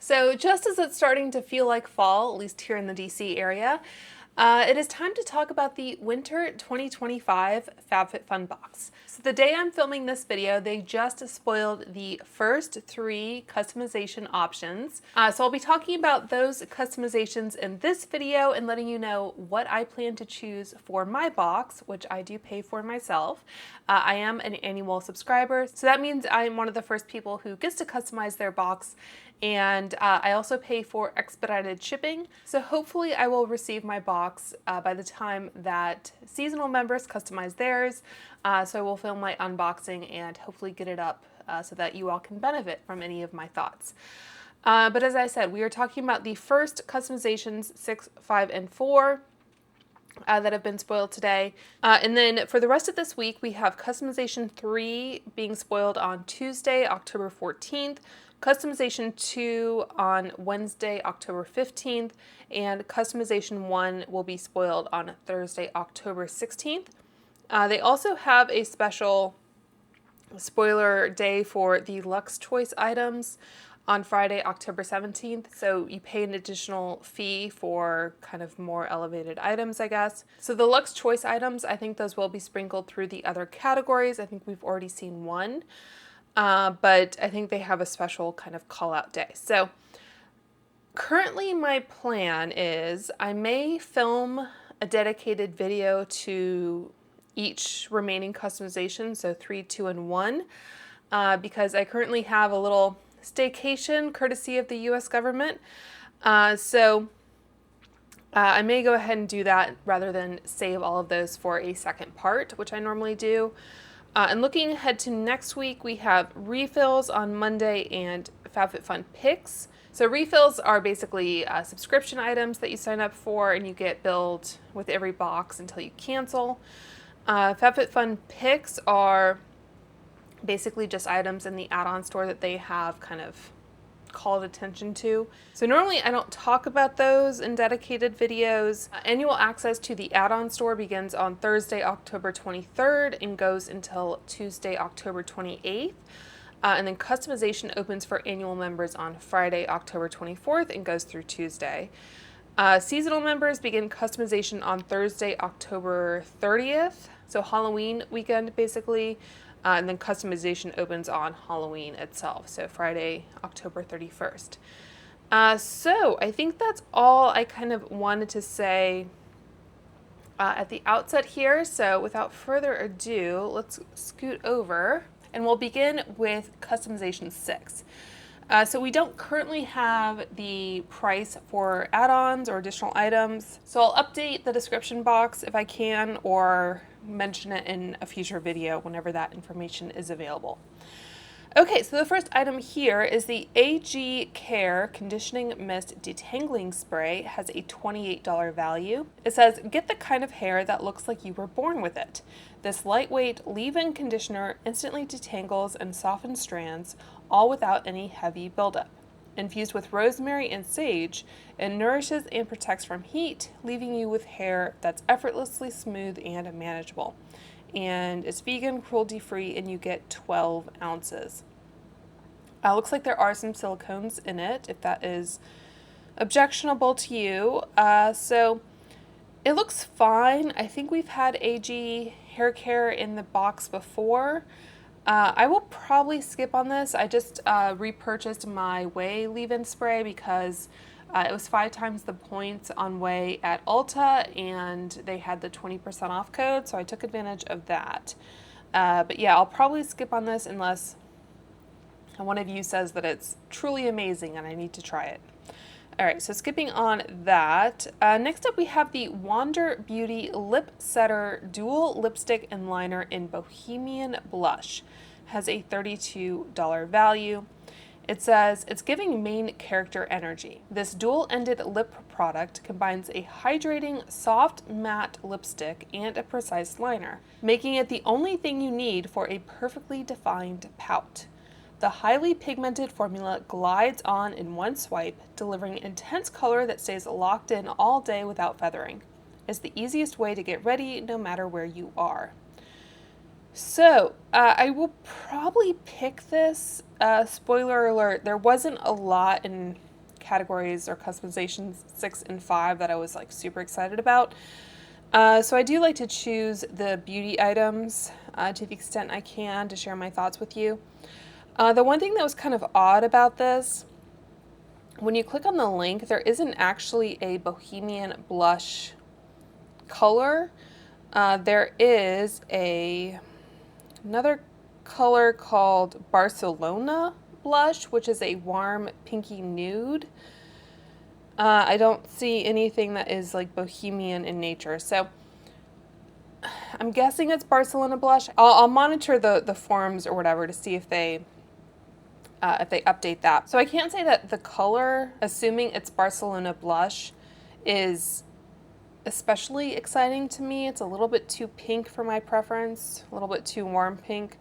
So just as it's starting to feel like fall, at least here in the DC area, it is time to talk about the Winter 2025 FabFitFun box. So the day I'm filming this video, they just spoiled the first 3 customization options. So I'll be talking about those customizations in this video and letting you know what I plan to choose for my box, which I do pay for myself. I am an annual subscriber, so that means I'm one of the first people who gets to customize their box, and I also pay for expedited shipping. So hopefully I will receive my box by the time that seasonal members customize theirs. So I will film my unboxing and hopefully get it up so that you all can benefit from any of my thoughts. But as I said, we are talking about the first customizations 6, 5, and 4. That have been spoiled today. And then for the rest of this week, we have customization 3 being spoiled on Tuesday, October 14th, customization 2 on Wednesday, October 15th, and customization 1 will be spoiled on Thursday, October 16th. They also have a special spoiler day for the Luxe choice items on Friday, October 17th. So you pay an additional fee for kind of more elevated items, I guess. So the Luxe choice items, I think those will be sprinkled through the other categories. I think we've already seen one, but I think they have a special kind of call out day. So currently my plan is I may film a dedicated video to each remaining customization, so 3, 2, and 1, because I currently have a little staycation courtesy of the US government. So I may go ahead and do that rather than save all of those for a second part, which I normally do. And looking ahead to next week, we have refills on Monday and FabFitFun picks. So refills are basically subscription items that you sign up for and you get billed with every box until you cancel. FabFitFun picks are basically just items in the add-on store that they have kind of called attention to. So normally I don't talk about those in dedicated videos. Annual access to the add-on store begins on Thursday, October 23rd and goes until Tuesday, October 28th. And then customization opens for annual members on Friday, October 24th and goes through Tuesday. Seasonal members begin customization on Thursday, October 30th. So Halloween weekend basically. And then customization opens on Halloween itself, so Friday, October 31st. So I think that's all I kind of wanted to say at the outset here. So without further ado, let's scoot over and we'll begin with customization 6. So we don't currently have the price for add-ons or additional items. So I'll update the description box if I can, or mention it in a future video whenever that information is available. Okay, so the first item here is the AG Care Conditioning Mist Detangling Spray. It has a $28 value. It says, get the kind of hair that looks like you were born with it. This lightweight leave-in conditioner instantly detangles and softens strands, all without any heavy buildup. Infused with rosemary and sage, it nourishes and protects from heat, leaving you with hair that's effortlessly smooth and manageable. And it's vegan, cruelty-free, and you get 12 ounces. Looks like there are some silicones in it, if that is objectionable to you. So it looks fine. I think we've had AG hair care in the box before. I will probably skip on this. I just repurchased my Way leave-in spray because it was 5 times the points on Way at Ulta, and they had the 20% off code, so I took advantage of that. But yeah, I'll probably skip on this unless one of you says that it's truly amazing and I need to try it. All right, so skipping on that. Next up we have the Wander Beauty Lip Setter Dual Lipstick and Liner in Bohemian Blush. Has a $32 value. It says, it's giving main character energy. This dual-ended lip product combines a hydrating, soft, matte lipstick and a precise liner, making it the only thing you need for a perfectly defined pout. The highly pigmented formula glides on in one swipe, delivering intense color that stays locked in all day without feathering. It's the easiest way to get ready no matter where you are. So, I will probably pick this. Spoiler alert, there wasn't a lot in categories or customizations 6 and 5 that I was like super excited about. So I do like to choose the beauty items to the extent I can to share my thoughts with you. The one thing that was kind of odd about this, when you click on the link, there isn't actually a Bohemian blush color. There is another color called Barcelona blush, which is a warm pinky nude. I don't see anything that is like bohemian in nature, so I'm guessing it's Barcelona blush. I'll monitor the forums or whatever to see if they update that. So I can't say that the color, assuming it's Barcelona blush, is especially exciting to me. It's a little bit too pink for my preference, a little bit too warm pink.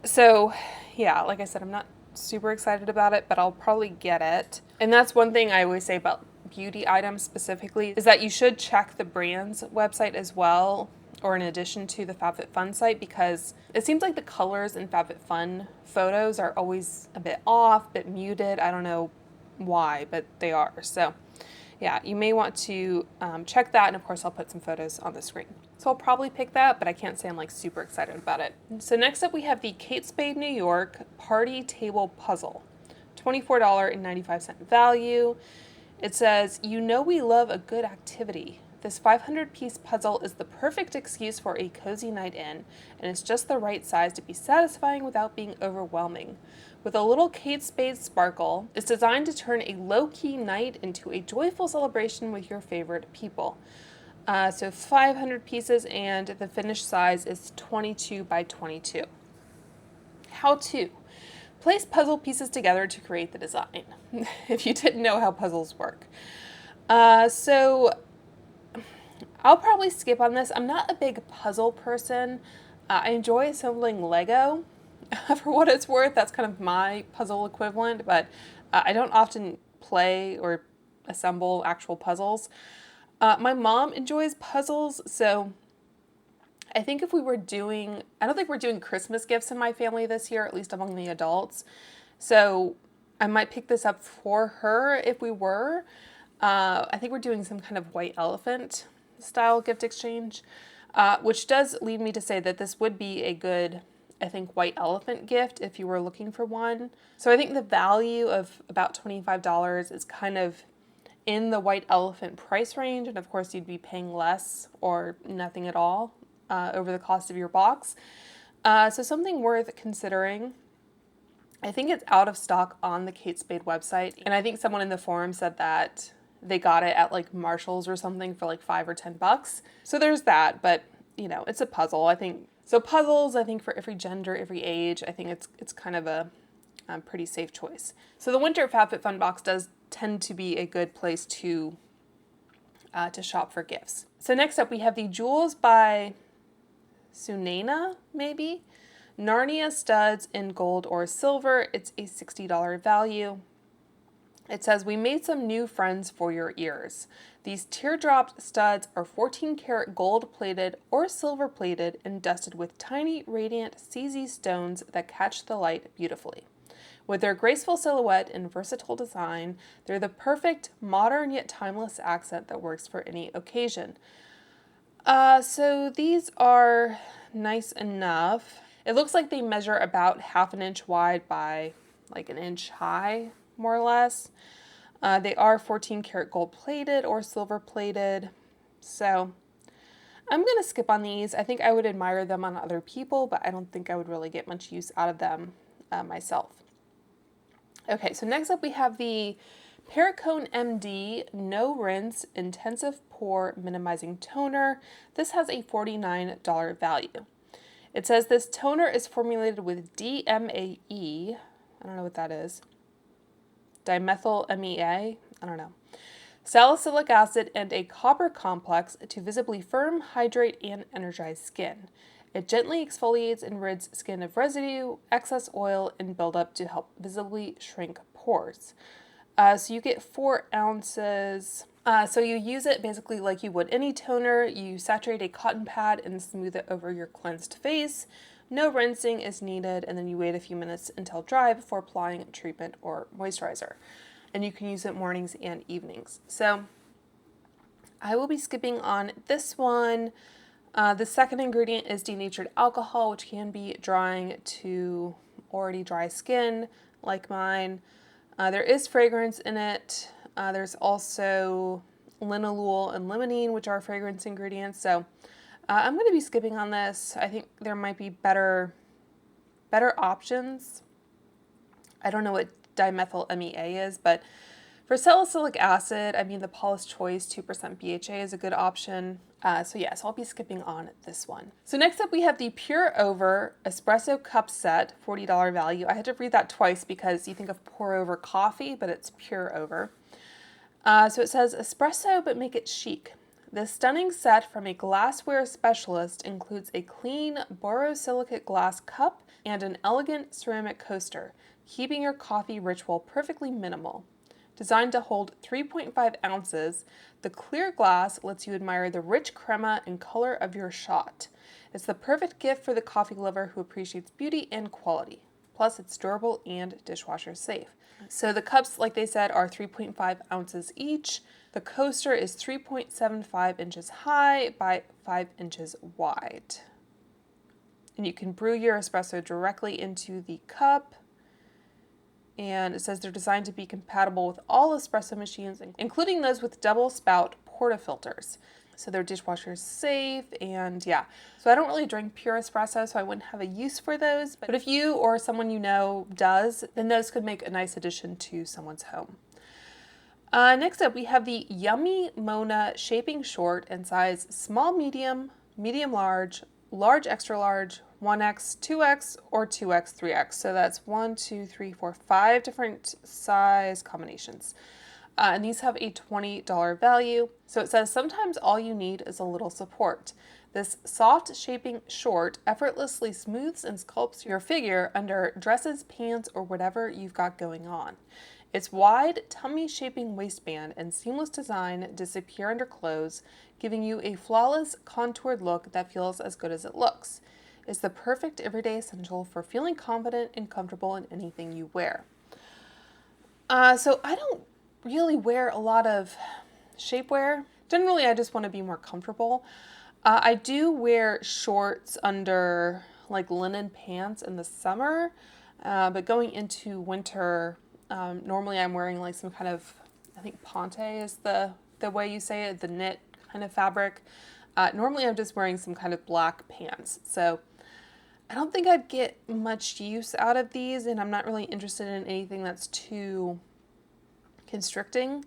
So yeah, like I said, I'm not super excited about it, but I'll probably get it. And that's one thing I always say about beauty items specifically, is that you should check the brand's website as well, or in addition to the FabFitFun site, because it seems like the colors in FabFitFun photos are always a bit off, a bit muted. I don't know why, but they are. So yeah, you may want to check that, and of course I'll put some photos on the screen. So I'll probably pick that, but I can't say I'm like super excited about it. So next up we have the Kate Spade New York Party Table Puzzle, $24.95 value. It says, you know we love a good activity. This 500-piece puzzle is the perfect excuse for a cozy night in, and it's just the right size to be satisfying without being overwhelming. With a little Kate Spade sparkle, it's designed to turn a low-key night into a joyful celebration with your favorite people. So 500 pieces, and the finished size is 22 by 22. How to place puzzle pieces together to create the design, if you didn't know how puzzles work. So I'll probably skip on this. I'm not a big puzzle person. I enjoy assembling Lego. For what it's worth, that's kind of my puzzle equivalent, but I don't often play or assemble actual puzzles. My mom enjoys puzzles, so I think if we were doing, I don't think we're doing Christmas gifts in my family this year, at least among the adults. So I might pick this up for her if we were. I think we're doing some kind of white elephant style gift exchange, which does lead me to say that this would be a good, I think, white elephant gift if you were looking for one. So I think the value of about $25 is kind of in the white elephant price range, and of course you'd be paying less or nothing at all over the cost of your box. So something worth considering. I think it's out of stock on the Kate Spade website, and I think someone in the forum said that they got it at like Marshall's or something for like $5 or $10. So there's that, but you know, it's a puzzle. I think so. Puzzles, I think for every gender, every age, I think it's kind of a pretty safe choice. So the winter FabFitFun box does tend to be a good place to shop for gifts. So next up we have the Jewels by Sunena, maybe? Narnia studs in gold or silver. It's a $60 value. It says, we made some new friends for your ears. These teardrop studs are 14 karat gold plated or silver plated and dusted with tiny radiant CZ stones that catch the light beautifully. With their graceful silhouette and versatile design, they're the perfect modern yet timeless accent that works for any occasion. So these are nice enough. It looks like they measure about ½ an inch wide by like an inch high, more or less. They are 14 karat gold plated or silver plated. So I'm going to skip on these. I think I would admire them on other people, but I don't think I would really get much use out of them myself. Okay, so next up we have the Perricone MD No Rinse Intensive Pore Minimizing Toner. This has a $49 value. It says this toner is formulated with DMAE, I don't know what that is, dimethyl MEA, I don't know, salicylic acid, and a copper complex to visibly firm, hydrate, and energize skin. It gently exfoliates and rids skin of residue, excess oil, and buildup to help visibly shrink pores. So you get 4 ounces. So you use it basically like you would any toner. You saturate a cotton pad and smooth it over your cleansed face. No rinsing is needed, and then you wait a few minutes until dry before applying treatment or moisturizer. and you can use it mornings and evenings. So I will be skipping on this one. The second ingredient is denatured alcohol, which can be drying to already dry skin like mine. There is fragrance in it. There's also linalool and limonene, which are fragrance ingredients. So I'm going to be skipping on this. I think there might be better options. I don't know what dimethyl MEA is, but for salicylic acid, I mean, the Paula's Choice 2% BHA is a good option. So yes, I'll be skipping on this one. So next up we have the Pour Over Espresso Cup Set, $40 value. I had to read that twice because you think of pour over coffee, but it's pour over. So it says espresso, but make it chic. This stunning set from a glassware specialist includes a clean borosilicate glass cup and an elegant ceramic coaster, keeping your coffee ritual perfectly minimal. Designed to hold 3.5 ounces, the clear glass lets you admire the rich crema and color of your shot. It's the perfect gift for the coffee lover who appreciates beauty and quality. Plus, it's durable and dishwasher safe. So the cups, like they said, are 3.5 ounces each. The coaster is 3.75 inches high by 5 inches wide. And you can brew your espresso directly into the cup. And it says they're designed to be compatible with all espresso machines, including those with double spout portafilters. So they're dishwasher safe, and yeah. So I don't really drink pure espresso, so I wouldn't have a use for those. But if you or someone you know does, then those could make a nice addition to someone's home. Next up, we have the Yummy Mona Shaping Short in size small, medium, medium large, large extra large, 1X, 2X, or 2X, 3X. So that's 1, 2, 3, 4, 5 different size combinations. And these have a $20 value. So it says, sometimes all you need is a little support. This soft shaping short effortlessly smooths and sculpts your figure under dresses, pants, or whatever you've got going on. Its wide, tummy-shaping waistband and seamless design disappear under clothes, giving you a flawless, contoured look that feels as good as it looks. It's the perfect everyday essential for feeling confident and comfortable in anything you wear. So I don't really wear a lot of shapewear. Generally, I just want to be more comfortable. I do wear shorts under like linen pants in the summer, but going into winter, normally I'm wearing like some kind of, I think ponte is the way you say it, the knit kind of fabric. Normally I'm just wearing some kind of black pants. So I don't think I'd get much use out of these, and I'm not really interested in anything that's too constricting.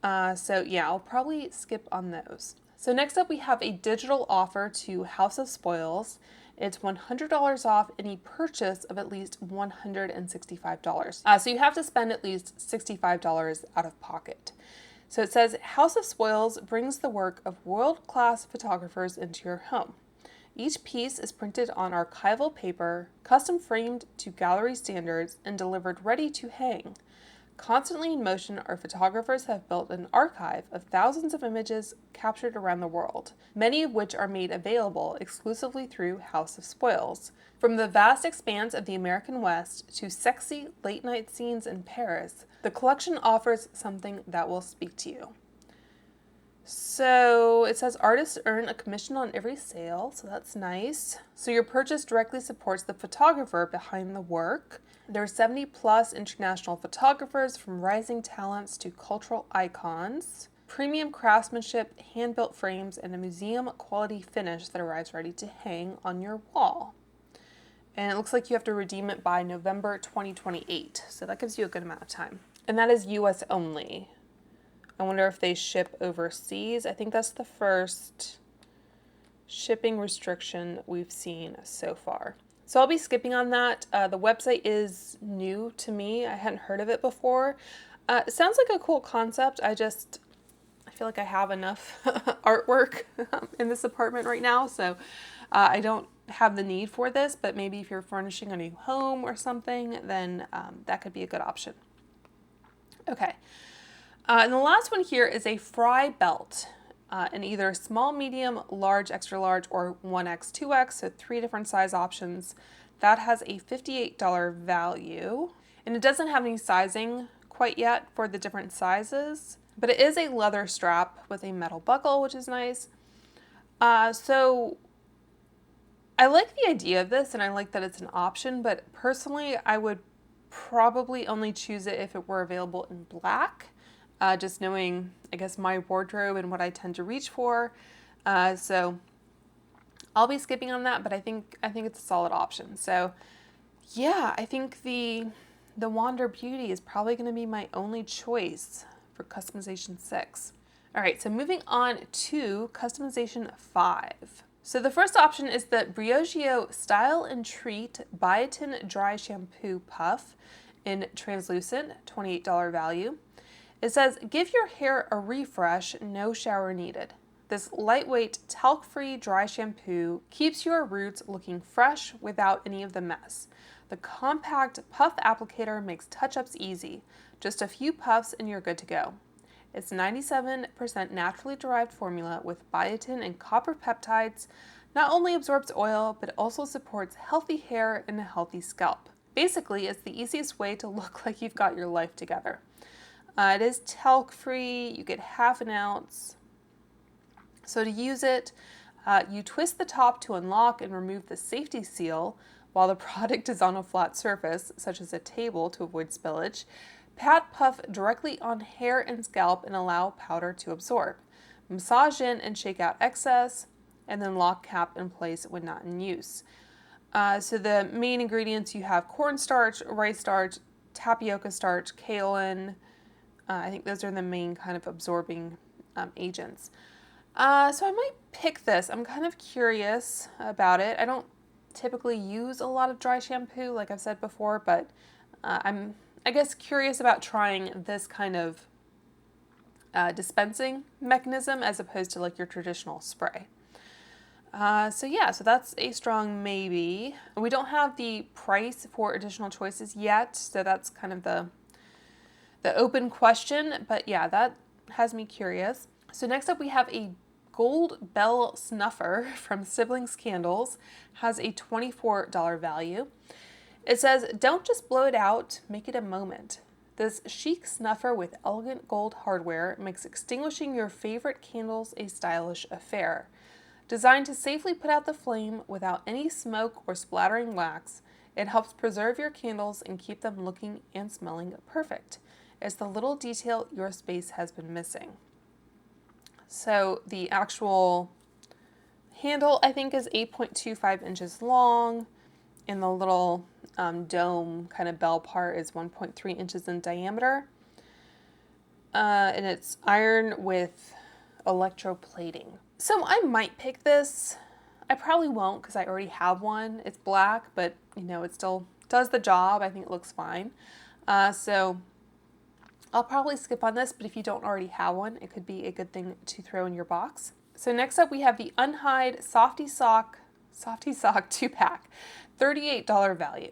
So yeah, I'll probably skip on those. So next up we have a digital offer to House of Spoils. It's $100 off any purchase of at least $165. So you have to spend at least $65 out of pocket. So it says, House of Spoils brings the work of world-class photographers into your home. Each piece is printed on archival paper, custom framed to gallery standards, and delivered ready to hang. Constantly in motion, our photographers have built an archive of thousands of images captured around the world, many of which are made available exclusively through House of Spoils. From the vast expanse of the American West to sexy late-night scenes in Paris, the collection offers something that will speak to you. So it says artists earn a commission on every sale, so that's nice. So your purchase directly supports the photographer behind the work. There are 70 plus international photographers, from rising talents to cultural icons. Premium craftsmanship, hand-built frames, and a museum quality finish that arrives ready to hang on your wall. And it looks like you have to redeem it by November 2028, so that gives you a good amount of time. And that is US only. I wonder if they ship overseas. I think that's the first shipping restriction we've seen so far. So I'll be skipping on that. The website is new to me. I hadn't heard of it before. It sounds like a cool concept. I feel like I have enough artwork in this apartment right now, so I don't have the need for this, but maybe if you're furnishing a new home or something, then that could be a good option. Okay. And the last one here is a FRYE belt in either small, medium, large, extra large, or 1X, 2X, so 3 different size options. That has a $58 value, and it doesn't have any sizing quite yet for the different sizes, but it is a leather strap with a metal buckle, which is nice. So I like the idea of this and I like that it's an option, but personally I would probably only choose it if it were available in black, just knowing, I guess, my wardrobe and what I tend to reach for. So I'll be skipping on that, but I think it's a solid option. So yeah, I think the Wander Beauty is probably going to be my only choice for customization 6. All right, so moving on to customization 5. So the first option is the Briogeo Style and Treat Biotin Dry Shampoo Puff in translucent, $28 value. It says, give your hair a refresh, no shower needed. This lightweight, talc-free dry shampoo keeps your roots looking fresh without any of the mess. The compact puff applicator makes touch-ups easy. Just a few puffs and you're good to go. It's 97% naturally derived formula with biotin and copper peptides. Not only absorbs oil, but also supports healthy hair and a healthy scalp. Basically, it's the easiest way to look like you've got your life together. It is talc-free. You get half an ounce. So to use it, you twist the top to unlock and remove the safety seal while the product is on a flat surface, such as a table, to avoid spillage. Pat puff directly on hair and scalp and allow powder to absorb. Massage in and shake out excess, and then lock cap in place when not in use. So the main ingredients, you have cornstarch, rice starch, tapioca starch, kaolin. I think those are the main kind of absorbing agents. So I might pick this. I'm kind of curious about it. I don't typically use a lot of dry shampoo, like I've said before, but I'm, I guess, curious about trying this kind of dispensing mechanism as opposed to like your traditional spray. So yeah, so that's a strong maybe. We don't have the price for additional choices yet, so that's kind of the open question, but yeah, that has me curious. So next up we have a Gold Bell Snuffer from Siblings Candles, has a $24 value. It says, don't just blow it out, make it a moment. This chic snuffer with elegant gold hardware makes extinguishing your favorite candles a stylish affair. Designed to safely put out the flame without any smoke or splattering wax, it helps preserve your candles and keep them looking and smelling perfect. It's the little detail your space has been missing. So the actual handle, I think, is 8.25 inches long, and the little dome kind of bell part is 1.3 inches in diameter. And it's iron with electroplating. So I might pick this. I probably won't because I already have one. It's black, but you know, it still does the job. I think it looks fine. So I'll probably skip on this, but if you don't already have one, it could be a good thing to throw in your box. So next up we have the Unhide Softy Sock 2-pack, $38 value.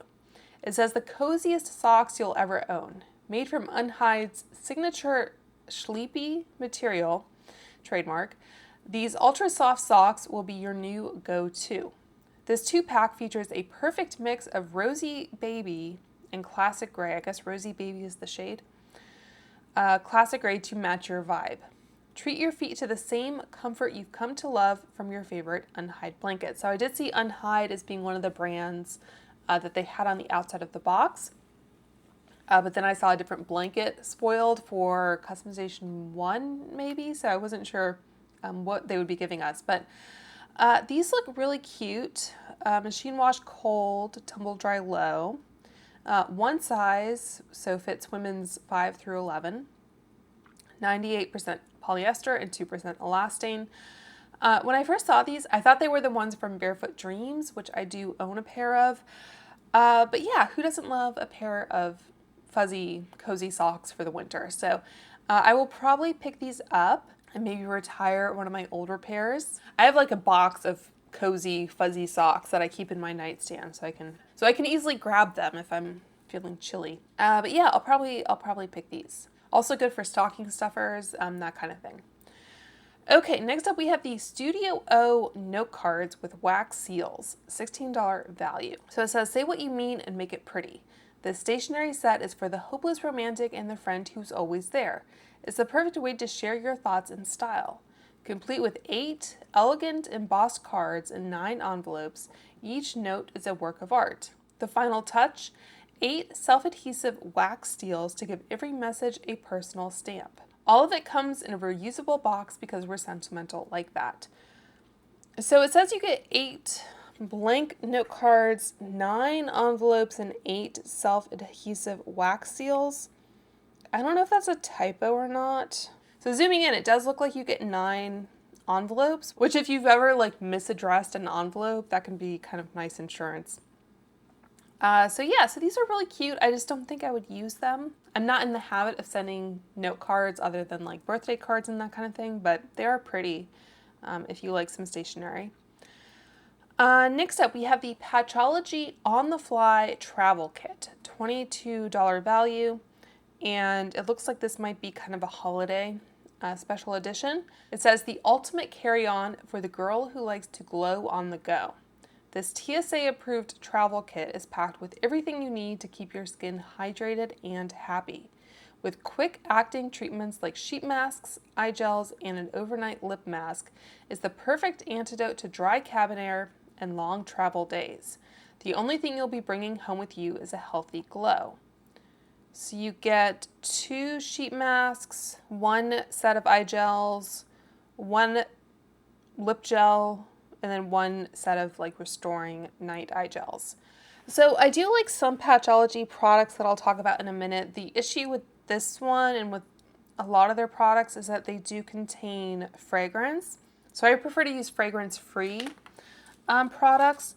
It says the coziest socks you'll ever own. Made from Unhide's signature Sleepy material, trademark, these ultra soft socks will be your new go-to. This 2-pack features a perfect mix of Rosy Baby and Classic Gray. I guess Rosy Baby is the shade. Classic Gray to match your vibe. Treat your feet to the same comfort you've come to love from your favorite Unhide blanket. So I did see Unhide as being one of the brands that they had on the outside of the box. But then I saw a different blanket spoiled for customization 1 maybe, so I wasn't sure what they would be giving us. But these look really cute. Machine wash cold, tumble dry low. One size, so fits women's 5 through 11. 98% polyester and 2% elastane. When I first saw these, I thought they were the ones from Barefoot Dreams, which I do own a pair of. But yeah, who doesn't love a pair of fuzzy, cozy socks for the winter? So I will probably pick these up and maybe retire one of my older pairs. I have like a box of cozy, fuzzy socks that I keep in my nightstand, so I can easily grab them if I'm feeling chilly. But yeah, I'll probably pick these. Also good for stocking stuffers, that kind of thing. Okay, next up we have the Studio O note cards with wax seals, $16 value. So it says, say what you mean and make it pretty. This stationery set is for the hopeless romantic and the friend who's always there. It's the perfect way to share your thoughts in style. Complete with 8 elegant embossed cards and 9 envelopes, each note is a work of art. The final touch, 8 self-adhesive wax seals to give every message a personal stamp. All of it comes in a reusable box because we're sentimental like that. So it says you get 8 blank note cards, 9 envelopes, and 8 self-adhesive wax seals. I don't know if that's a typo or not. So zooming in, it does look like you get 9 envelopes, which if you've ever like misaddressed an envelope, that can be kind of nice insurance. So these are really cute. I just don't think I would use them. I'm not in the habit of sending note cards other than like birthday cards and that kind of thing, but they are pretty if you like some stationery. Next up, we have the Patchology On the Fly Travel Kit, $22 value, and it looks like this might be kind of a holiday special edition. It says the ultimate carry-on for the girl who likes to glow on the go. This TSA-approved travel kit is packed with everything you need to keep your skin hydrated and happy. With quick-acting treatments like sheet masks, eye gels, and an overnight lip mask, is the perfect antidote to dry cabin air and long travel days. The only thing you'll be bringing home with you is a healthy glow. So you get 2 sheet masks, 1 set of eye gels, 1 lip gel, and then 1 set of like restoring night eye gels. So I do like some Patchology products that I'll talk about in a minute. The issue with this one and with a lot of their products is that they do contain fragrance. So I prefer to use fragrance-free products.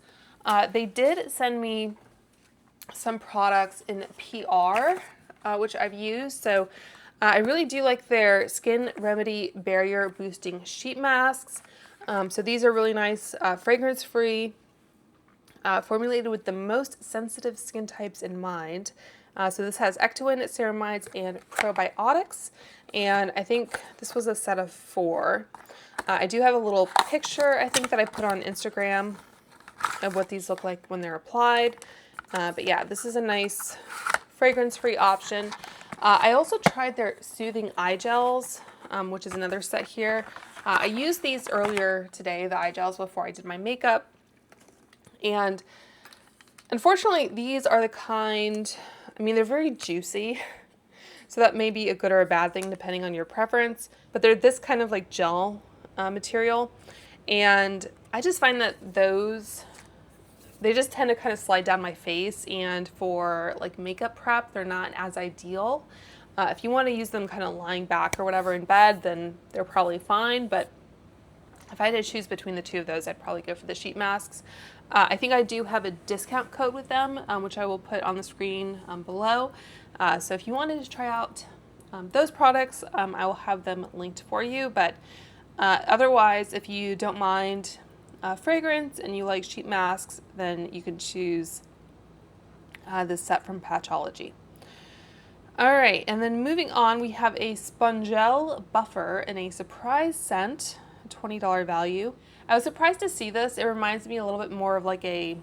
They did send me some products in PR, which I've used. So I really do like their Skin Remedy Barrier Boosting Sheet Masks. So these are really nice, fragrance-free, formulated with the most sensitive skin types in mind. So this has ectoin, ceramides, and probiotics. And I think this was a set of 4. I do have a little picture, I think, that I put on Instagram of what these look like when they're applied. But yeah, this is a nice fragrance-free option. I also tried their Soothing Eye Gels, which is another set here. I used these earlier today, the eye gels, before I did my makeup. And unfortunately, these are the kind, I mean, they're very juicy. So that may be a good or a bad thing depending on your preference. But they're this kind of like gel material. And I just find that those, they just tend to kind of slide down my face, and for like makeup prep, they're not as ideal. If you want to use them kind of lying back or whatever in bed, then they're probably fine. But if I had to choose between the 2 of those, I'd probably go for the sheet masks. I think I do have a discount code with them, which I will put on the screen below. So if you wanted to try out those products, I will have them linked for you. But otherwise, if you don't mind fragrance and you like sheet masks, then you can choose this set from Patchology. All right, and then moving on, we have a Spongel Buffer in a surprise scent, $20 value. I was surprised to see this. It reminds me a little bit more of like a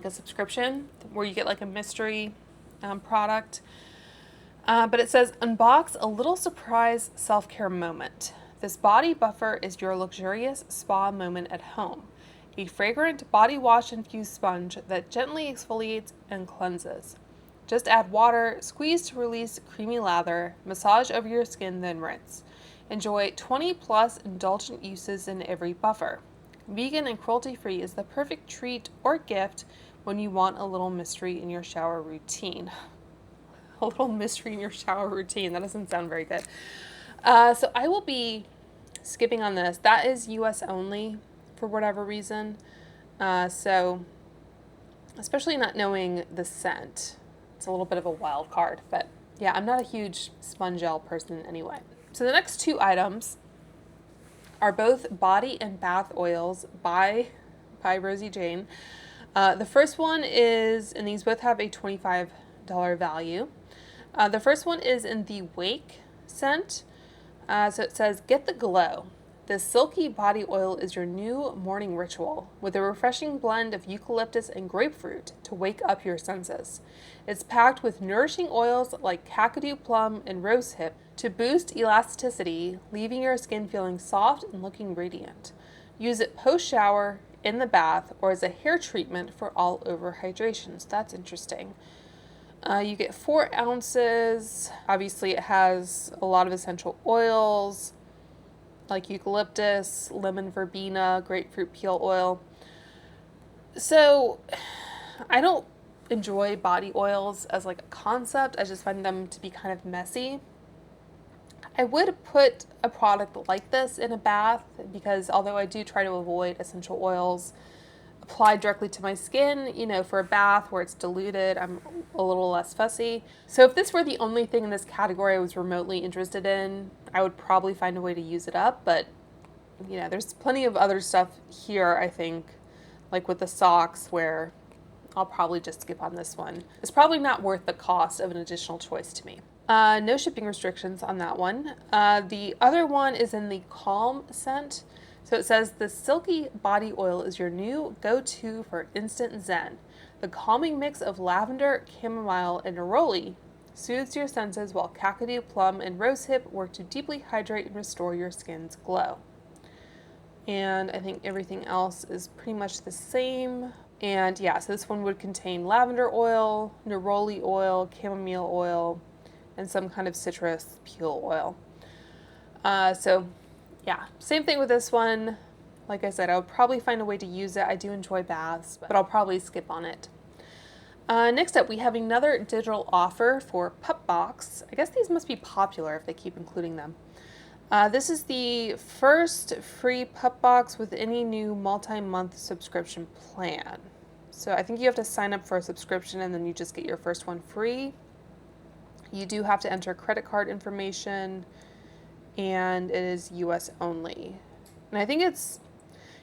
subscription where you get like a mystery product. But it says, unbox a little surprise self-care moment. This body buffer is your luxurious spa moment at home. A fragrant body wash infused sponge that gently exfoliates and cleanses. Just add water, squeeze to release creamy lather, massage over your skin, then rinse. Enjoy 20+ indulgent uses in every buffer. Vegan and cruelty-free is the perfect treat or gift when you want a little mystery in your shower routine. A little mystery in your shower routine. That doesn't sound very good. So I will be skipping on this. That is US only for whatever reason. So especially not knowing the scent, it's a little bit of a wild card. But yeah, I'm not a huge Spongel person anyway. So the next 2 items are both body and bath oils by Rosie Jane. The first one is, and these both have a $25 value. The first one is in the Wake scent. So it says, get the glow. This silky body oil is your new morning ritual, with a refreshing blend of eucalyptus and grapefruit to wake up your senses. It's packed with nourishing oils like kakadu plum and rosehip to boost elasticity, leaving your skin feeling soft and looking radiant. Use it post-shower, in the bath, or as a hair treatment for all-over hydration. So that's interesting. You get 4 ounces. Obviously, it has a lot of essential oils like eucalyptus, lemon verbena, grapefruit peel oil. So I don't enjoy body oils as like a concept. I just find them to be kind of messy. I would put a product like this in a bath because although I do try to avoid essential oils applied directly to my skin, you know, for a bath where it's diluted, I'm a little less fussy. So if this were the only thing in this category I was remotely interested in, I would probably find a way to use it up. But, you know, there's plenty of other stuff here, I think, like with the socks, where I'll probably just skip on this one. It's probably not worth the cost of an additional choice to me. No shipping restrictions on that one. The other one is in the Calm scent. So it says, the silky body oil is your new go-to for instant zen. The calming mix of lavender, chamomile, and neroli soothes your senses while kakadu, plum, and rosehip work to deeply hydrate and restore your skin's glow. And I think everything else is pretty much the same. And yeah, so this one would contain lavender oil, neroli oil, chamomile oil, and some kind of citrus peel oil. So yeah, same thing with this one. Like I said, I would probably find a way to use it. I do enjoy baths, but I'll probably skip on it. Next up, we have another digital offer for Pup Box. I guess these must be popular if they keep including them. This is the first free Pup Box with any new multi-month subscription plan. So I think you have to sign up for a subscription and then you just get your first one free. You do have to enter credit card information, and it is US only. And I think it's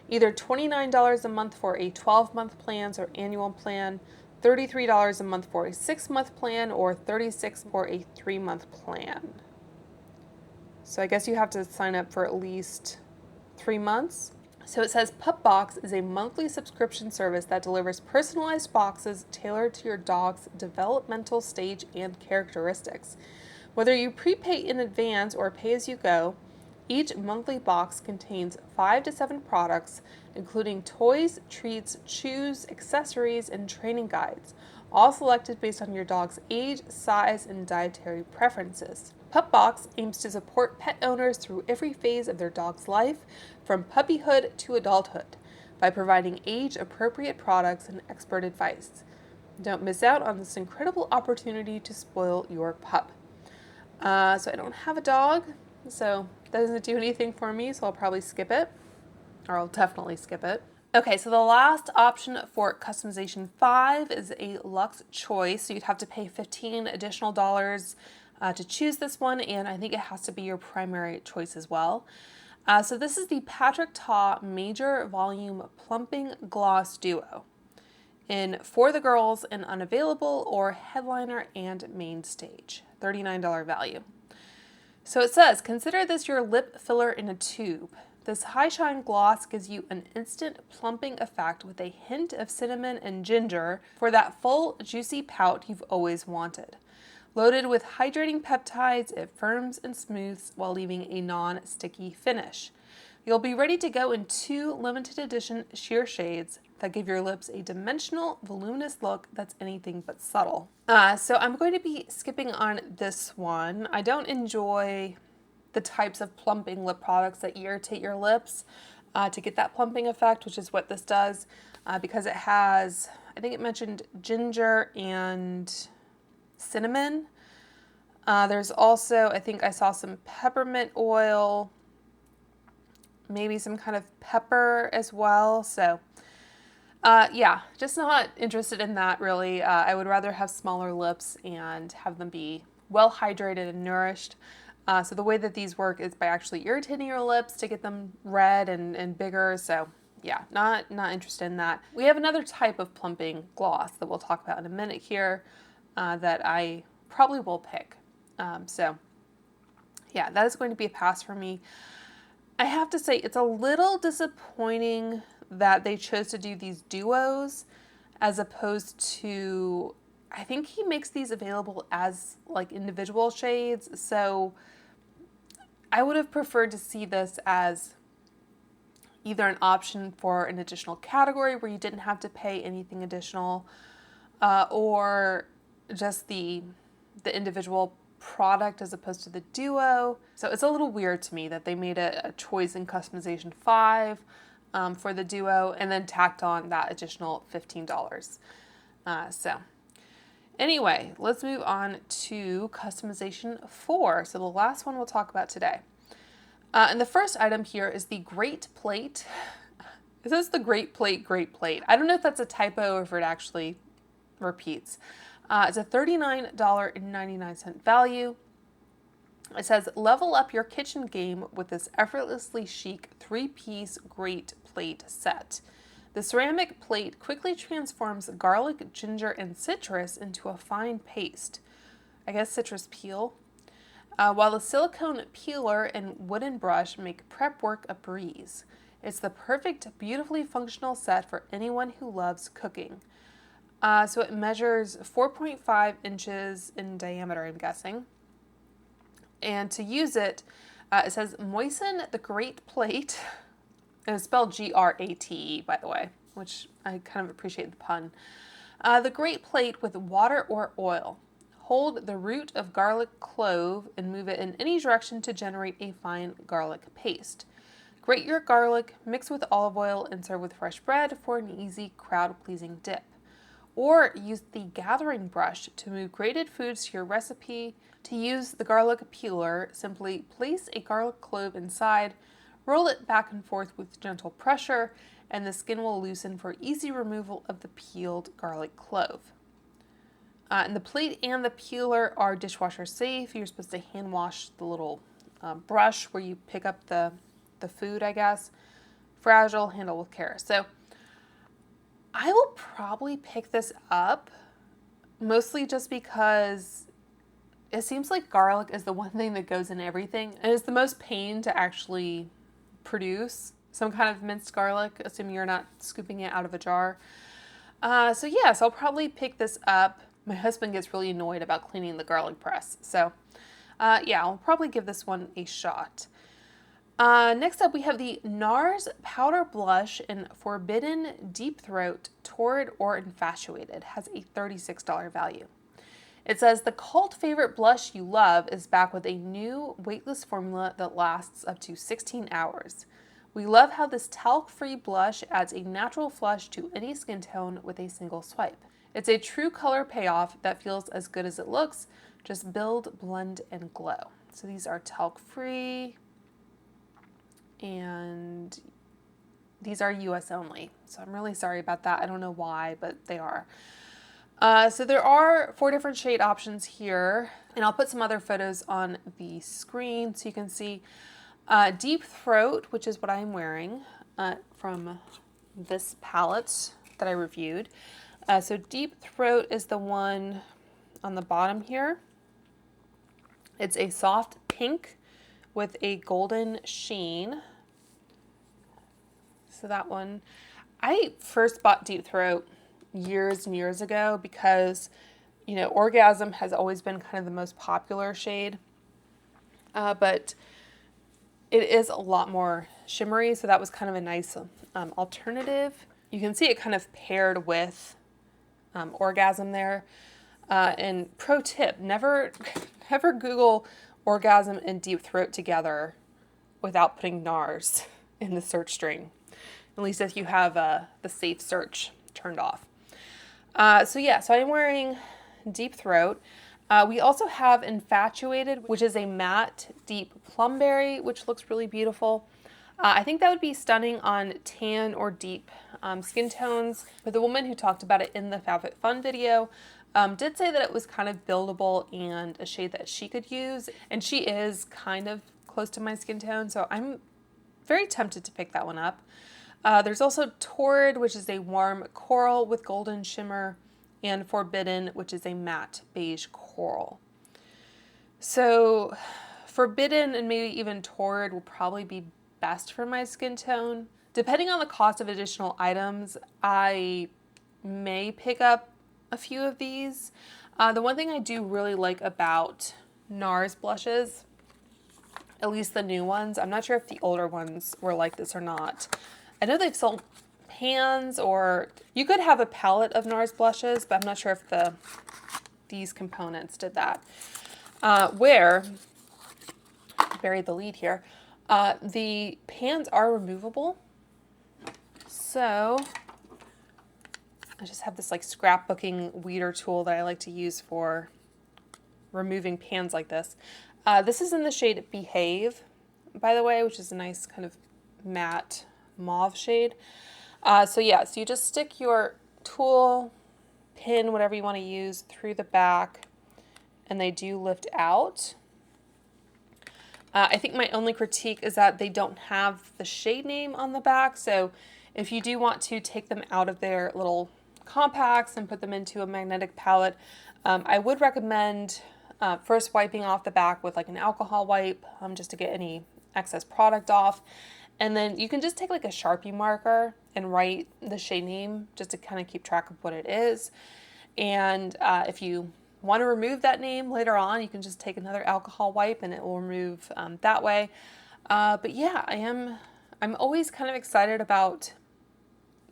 either $29 a month for a 12-month plan or annual plan, $33 a month for a 6-month plan, or $36 for a 3-month plan. So I guess you have to sign up for at least 3 months. So it says Pup Box is a monthly subscription service that delivers personalized boxes tailored to your dog's developmental stage and characteristics. Whether you prepay in advance or pay as you go, each monthly box contains 5 to 7 products, including toys, treats, chews, accessories, and training guides, all selected based on your dog's age, size, and dietary preferences. Pup Box aims to support pet owners through every phase of their dog's life, from puppyhood to adulthood, by providing age-appropriate products and expert advice. Don't miss out on this incredible opportunity to spoil your pup. So I don't have a dog, so that doesn't do anything for me, so I'll probably skip it, or I'll definitely skip it. Okay, so the last option for customization 5 is a Luxe choice. So you'd have to pay $15 additional to choose this one, and I think it has to be your primary choice as well. So this is the Patrick Ta Major Volume Plumping Gloss Duo in For the Girls and Unavailable or Headliner and Main Stage, $39 value. So it says, consider this your lip filler in a tube. This high shine gloss gives you an instant plumping effect with a hint of cinnamon and ginger for that full, juicy pout you've always wanted. Loaded with hydrating peptides, it firms and smooths while leaving a non-sticky finish. You'll be ready to go in 2 limited edition sheer shades that give your lips a dimensional, voluminous look that's anything but subtle. So I'm going to be skipping on this one. I don't enjoy the types of plumping lip products that irritate your lips to get that plumping effect, which is what this does, because it has, I think it mentioned ginger and cinnamon. There's also, I think I saw some peppermint oil, maybe some kind of pepper as well. So yeah, just not interested in that really. I would rather have smaller lips and have them be well hydrated and nourished. So the way that these work is by actually irritating your lips to get them red and bigger. So yeah, not interested in that. We have another type of plumping gloss that we'll talk about in a minute here that I probably will pick. So yeah, that is going to be a pass for me. I have to say it's a little disappointing that they chose to do these duos as opposed to, I think he makes these available as like individual shades. So I would have preferred to see this as either an option for an additional category where you didn't have to pay anything additional, or just the individual product as opposed to the duo. So it's a little weird to me that they made a choice in customization 5 for the duo and then tacked on that additional $15. So anyway, let's move on to customization 4. So the last one we'll talk about today. And the first item here is the Great Plate. It says the Great Plate, Great Plate. I don't know if that's a typo or if it actually repeats. It's a $39.99 value. It says, level up your kitchen game with this effortlessly chic 3-piece Great Plate set. The ceramic plate quickly transforms garlic, ginger, and citrus into a fine paste. I guess citrus peel. While the silicone peeler and wooden brush make prep work a breeze. It's the perfect, beautifully functional set for anyone who loves cooking. So it measures 4.5 inches in diameter, I'm guessing. And to use it, it says moisten the Great Plate, and it's spelled Grate, by the way, which I kind of appreciate the pun. The Great Plate with water or oil. Hold the root of garlic clove and move it in any direction to generate a fine garlic paste. Grate your garlic, mix with olive oil, and serve with fresh bread for an easy, crowd-pleasing dip. Or use the gathering brush to move grated foods to your recipe. To use the garlic peeler, simply place a garlic clove inside, roll it back and forth with gentle pressure, and the skin will loosen for easy removal of the peeled garlic clove. And the plate and the peeler are dishwasher safe. You're supposed to hand wash the little brush where you pick up the food, I guess. Fragile, handle with care. So I will probably pick this up, mostly just because it seems like garlic is the one thing that goes in everything, and it's the most pain to actually produce some kind of minced garlic, assuming you're not scooping it out of a jar. So yes, I'll probably pick this up. My husband gets really annoyed about cleaning the garlic press, so yeah, I'll probably give this one a shot. Next up, we have the NARS Powder Blush in Forbidden Deep Throat, Torrid or Infatuated. Has a $36 value. It says, the cult favorite blush you love is back with a new weightless formula that lasts up to 16 hours. We love how this talc-free blush adds a natural flush to any skin tone with a single swipe. It's a true color payoff that feels as good as it looks. Just build, blend, and glow. So these are talc-free, and these are US only. So I'm really sorry about that. I don't know why, but they are. So there are 4 different shade options here, and I'll put some other photos on the screen so you can see. Deep Throat, which is what I'm wearing from this palette that I reviewed. So Deep Throat is the one on the bottom here. It's a soft pink with a golden sheen. So that one, I first bought Deep Throat years and years ago because, you know, Orgasm has always been kind of the most popular shade, but it is a lot more shimmery, so that was kind of a nice alternative. You can see it kind of paired with Orgasm there. And pro tip, never Google Orgasm and Deep Throat together without putting NARS in the search string, at least if you have the safe search turned off. So yeah, so I'm wearing Deep Throat. We also have Infatuated, which is a matte deep plumberry, which looks really beautiful. I think that would be stunning on tan or deep skin tones, but the woman who talked about it in the FabFitFun video did say that it was kind of buildable and a shade that she could use, and she is kind of close to my skin tone, so I'm very tempted to pick that one up. There's also Torrid, which is a warm coral with golden shimmer, and Forbidden, which is a matte beige coral. So Forbidden and maybe even Torrid will probably be best for my skin tone. Depending on the cost of additional items, I may pick up a few of these. The one thing I do really like about NARS blushes, at least the new ones, I'm not sure if the older ones were like this or not. I know they've sold pans, or you could have a palette of NARS blushes, but I'm not sure if these components did that. Where, buried the lead here, the pans are removable. So I just have this like scrapbooking weeder tool that I like to use for removing pans like this. This is in the shade Behave, by the way, which is a nice kind of matte mauve shade. So yeah, so you just stick your tool, pin, whatever you want to use, through the back, and they do lift out. I think my only critique is that they don't have the shade name on the back, so if you do want to take them out of their little compacts and put them into a magnetic palette, I would recommend first wiping off the back with like an alcohol wipe, just to get any excess product off. And then you can just take like a Sharpie marker and write the shade name just to kind of keep track of what it is. And if you want to remove that name later on, you can just take another alcohol wipe and it will remove that way. But yeah, I'm always kind of excited about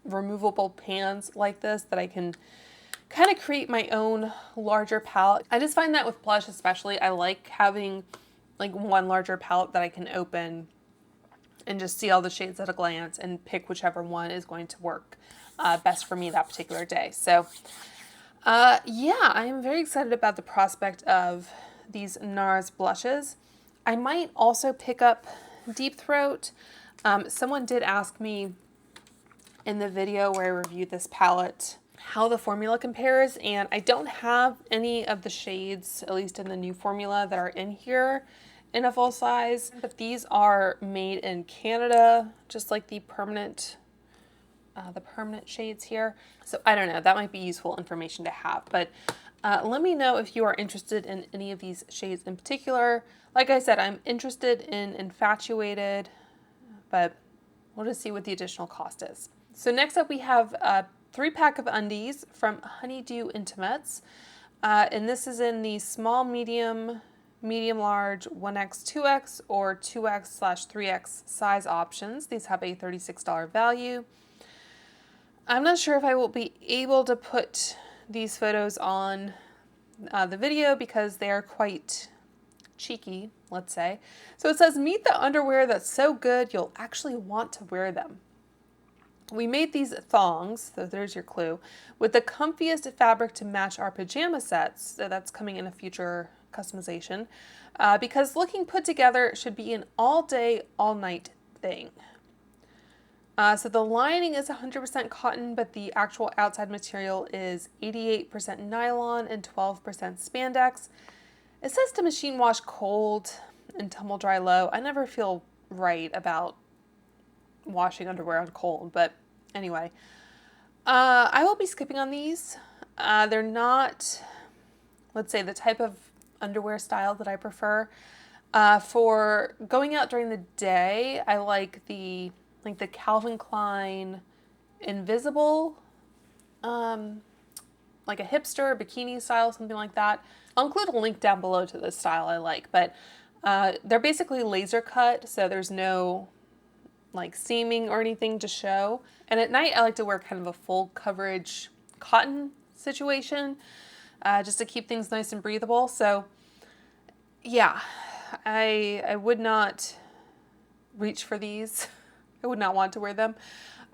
removable pans like this, that I can kind of create my own larger palette. I just find that with blush especially, I like having like one larger palette that I can open and just see all the shades at a glance and pick whichever one is going to work best for me that particular day. So yeah, I am very excited about the prospect of these NARS blushes. I might also pick up Deep Throat. Someone did ask me in the video where I reviewed this palette how the formula compares, and I don't have any of the shades, at least in the new formula, that are in here in a full size, but these are made in Canada, just like the permanent shades here. So I don't know, that might be useful information to have, but let me know if you are interested in any of these shades in particular. Like I said, I'm interested in Infatuated, but we'll just see what the additional cost is. So next up we have a 3-pack of undies from Honeydew Intimates. And this is in the small, medium, medium large, 1X, 2X, or 2X/3X size options. These have a $36 value. I'm not sure if I will be able to put these photos on the video because they are quite cheeky, let's say. So it says, meet the underwear that's so good you'll actually want to wear them. We made these thongs, so there's your clue, with the comfiest fabric to match our pajama sets. So that's coming in a future customization, because looking put together should be an all day, all night thing. So the lining is 100% cotton, but the actual outside material is 88% nylon and 12% spandex. It says to machine wash cold and tumble dry low. I never feel right about washing underwear on cold, but anyway, I will be skipping on these. They're not, let's say, the type of underwear style that I prefer. For going out during the day, I like the Calvin Klein Invisible, like a hipster bikini style, something like that. I'll include a link down below to this style I like, but they're basically laser cut, so there's no like seaming or anything to show. And at night I like to wear kind of a full coverage cotton situation, just to keep things nice and breathable. So yeah, I would not reach for these. I would not want to wear them.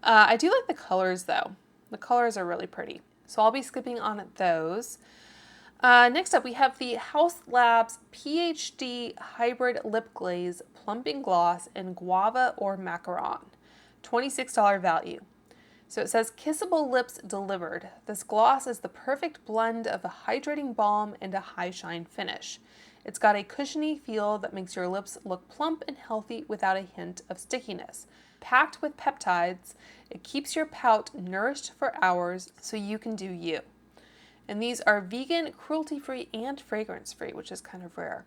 I do like the colors though. The colors are really pretty. So I'll be skipping on those. Next up we have the Haus Labs PhD Hybrid Lip Glaze Plumping Gloss in Guava or Macaron. $26 value. So it says, kissable lips delivered. This gloss is the perfect blend of a hydrating balm and a high shine finish. It's got a cushiony feel that makes your lips look plump and healthy without a hint of stickiness. Packed with peptides, it keeps your pout nourished for hours so you can do you. And these are vegan, cruelty-free, and fragrance-free, which is kind of rare.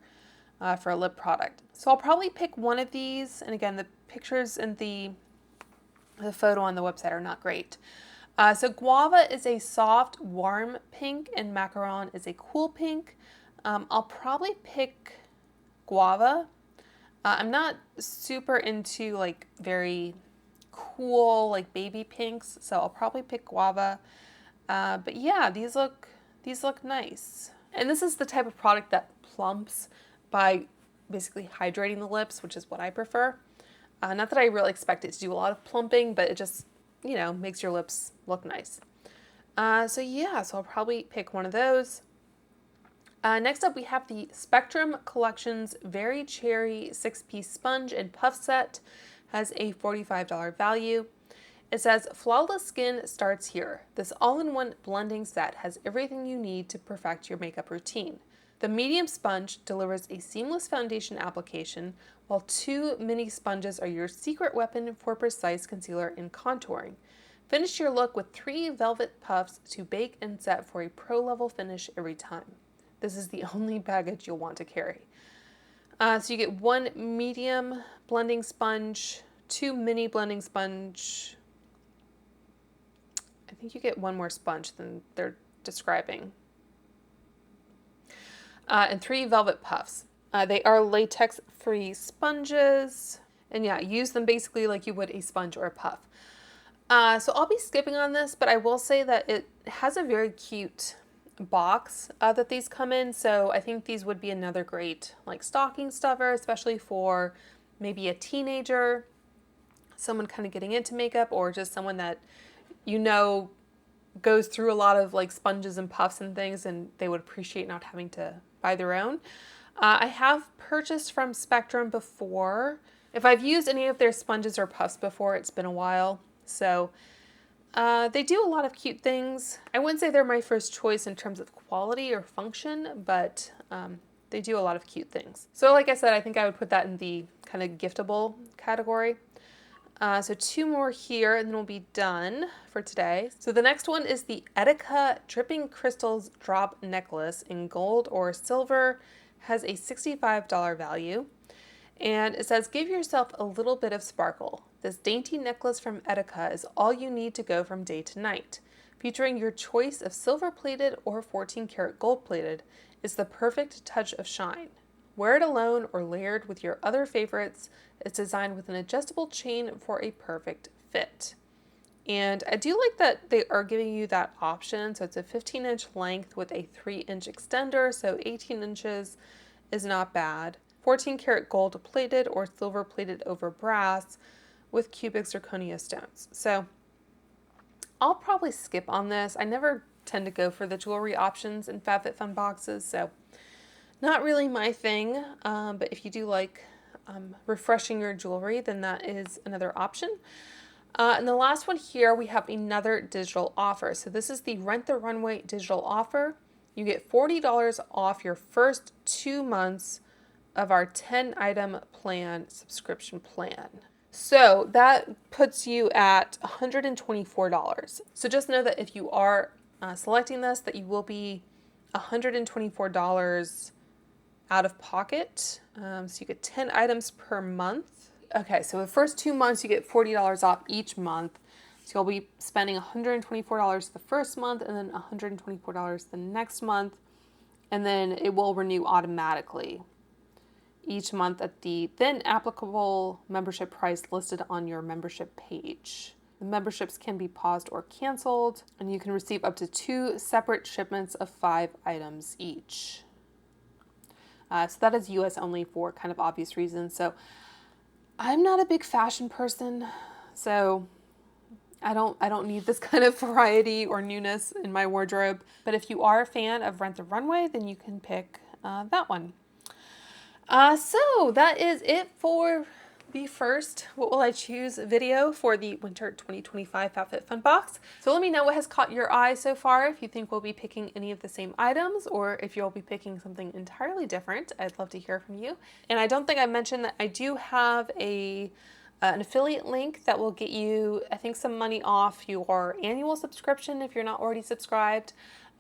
for a lip product. So I'll probably pick one of these. And again, the pictures in the photo on the website are not great. So Guava is a soft, warm pink, and Macaron is a cool pink. I'll probably pick Guava. I'm not super into like very cool like baby pinks, so I'll probably pick Guava. But yeah, these look nice. And this is the type of product that plumps by basically hydrating the lips, which is what I prefer. Not that I really expect it to do a lot of plumping, but it just, you know, makes your lips look nice. So yeah, so I'll probably pick one of those. Next up, we have the Spectrum Collections Very Cherry 6-piece sponge and puff set. Has a $45 value. It says, flawless skin starts here. This all-in-one blending set has everything you need to perfect your makeup routine. The medium sponge delivers a seamless foundation application, while 2 mini sponges are your secret weapon for precise concealer and contouring. Finish your look with 3 velvet puffs to bake and set for a pro-level finish every time. This is the only baggage you'll want to carry. So you get 1 medium blending sponge, 2 mini blending sponge. I think you get 1 more sponge than they're describing. And 3 velvet puffs. They are latex-free sponges. And yeah, use them basically like you would a sponge or a puff. So I'll be skipping on this, but I will say that it has a very cute box that these come in. So I think these would be another great like stocking stuffer, especially for maybe a teenager, someone kind of getting into makeup, or just someone that, you know, goes through a lot of like sponges and puffs and things, and they would appreciate not having to buy their own. I have purchased from Spectrum before. If I've used any of their sponges or puffs before, it's been a while. So they do a lot of cute things. I wouldn't say they're my first choice in terms of quality or function, but they do a lot of cute things. So like I said, I think I would put that in the kind of giftable category. So 2 more here and then we'll be done for today. So the next one is the Etika Dripping Crystals Drop Necklace in gold or silver. Has a $65 value. And it says, give yourself a little bit of sparkle. This dainty necklace from Etika is all you need to go from day to night. Featuring your choice of silver-plated or 14-karat gold-plated is the perfect touch of shine. Wear it alone or layered with your other favorites. It's designed with an adjustable chain for a perfect fit. And I do like that they are giving you that option. So it's a 15-inch length with a 3-inch extender, so 18 inches is not bad. 14-karat gold plated or silver plated over brass with cubic zirconia stones. So I'll probably skip on this. I never tend to go for the jewelry options in FabFitFun boxes, so not really my thing. But if you do like refreshing your jewelry, then that is another option. And the last one here, we have another digital offer. So this is the Rent the Runway digital offer. You get $40 off your first 2 months of our 10-item plan subscription plan. So that puts you at $124. So just know that if you are selecting this, that you will be $124 out of pocket. So you get 10 items per month. Okay, so the first 2 months you get $40 off each month. So you'll be spending $124 the first month and then $124 the next month. And then it will renew automatically each month at the then applicable membership price listed on your membership page. The memberships can be paused or canceled, and you can receive up to 2 separate shipments of 5 items each. So that is US only for kind of obvious reasons. So I'm not a big fashion person, so I don't need this kind of variety or newness in my wardrobe. But if you are a fan of Rent the Runway, then you can pick that one. So that is it for the first What Will I Choose video for the Winter 2025 FabFitFun box. So let me know what has caught your eye so far, if you think we'll be picking any of the same items or if you'll be picking something entirely different. I'd love to hear from you. And I don't think I mentioned that I do have an affiliate link that will get you, I think, some money off your annual subscription if you're not already subscribed.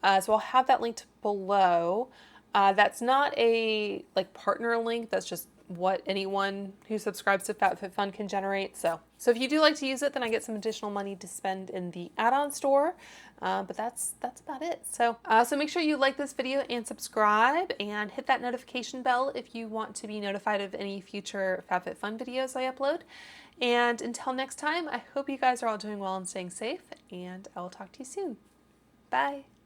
So I'll have that linked below. That's not a partner link. That's just what anyone who subscribes to FabFitFun can generate. So if you do like to use it, then I get some additional money to spend in the add-on store. But that's about it. So make sure you like this video and subscribe and hit that notification bell if you want to be notified of any future FabFitFun videos I upload. And until next time, I hope you guys are all doing well and staying safe, and I will talk to you soon. Bye.